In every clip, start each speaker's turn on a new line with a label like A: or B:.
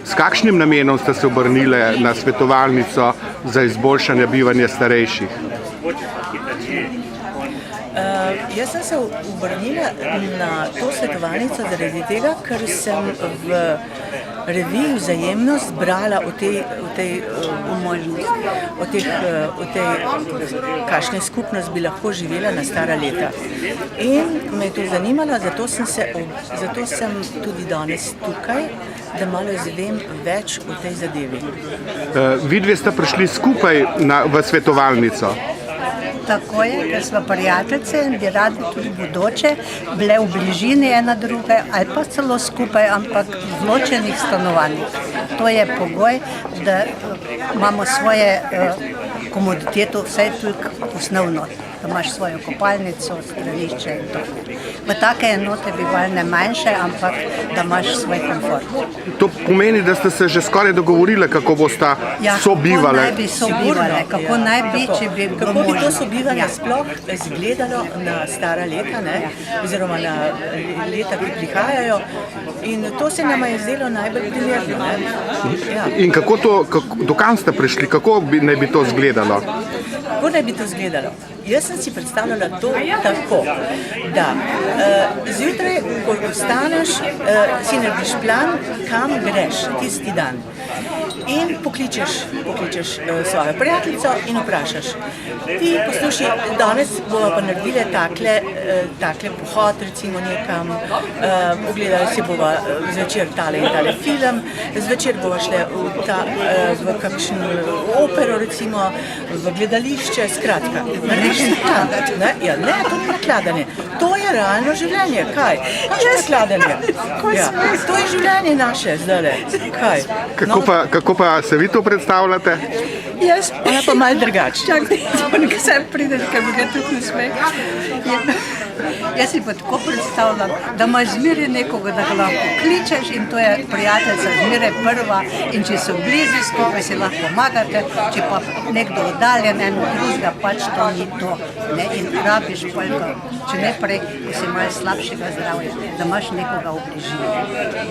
A: S kakšnim namenom ste se obrnili na svetovalnico za izboljšanje bivanja starejših?
B: Jaz sem se obrnila na to svetovalnico zaradi tega, ker sem v reviji Vzajemnost brala o tej kakšna skupnost bi lahko živela na stara leta. In me je to zanimalo, zato sem tudi danes tukaj, da malo izvem več o tej zadevi.
A: Vidve sta prišli skupaj v svetovalnico.
C: Tako je, ker smo prijateljice in bi radi tudi bodoče bile v bližini ena druge ali pa celo skupaj, ampak v ločenih stanovanjih. To je pogoj, da imamo svoje komoditeto, vsaj tudi osnovno, da imaš svojo kopalnico, stranišče in to. V take enote bivalne manjše, ampak da imaš svoj komfort.
A: To pomeni, da ste se že skoraj dogovorili, kako boste sobivali.
C: Kako naj bi sobivali, kako naj bi, če bi bilo možno.
B: Kako bi to sobivanje sploh izgledalo na stara leta, oziroma na leta, ki prihajajo. In to se nama je zdelo najbolj primerno.
A: In do kam ste prišli, kako naj bi to izgledalo?
B: Kako naj bi to izgledalo? Jaz sem si predstavljala to tako, da zjutraj, ko vstaneš, si narediš plan, kam greš tisti dan. In pokličeš svojo prijateljico in vprašaš. Ti poslušaj, danes bomo pa naredili takle pohod, recimo nekam, ogledali si bova zvečer tale in tale film, zvečer bova šle v kakšen opero, recimo, v gledališče, skratka. Narediš si plan. Ja, ne, to ni nakladanje. To je realno življenje. Kaj? Kakšno nakladanje? To je življenje naše zdajle. Kaj?
A: Kako pa se vi to predstavljate?
B: Ona pa malo drugače.
C: Čakaj, sem prideš, ker bi ga tudi ne sme. Jaz si pa tako predstavljam, da imaš zmeraj nekoga, da ga lahko kličeš in to je prijateljica zmeraj prva in če so blizu skupaj, si lahko pomagate, če pa nekdo oddaljen eno drugega, pač to ni to. In rabiš polka, če ne prej, ko si malo slabšega zdravja, da imaš nekoga v bližini.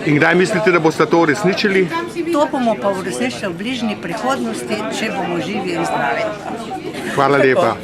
A: In kdaj mislite, da boste to uresničili?
C: To bomo pa uresničili v bližnji prihodnosti, če bomo živi in zdravi.
A: Hvala lepa.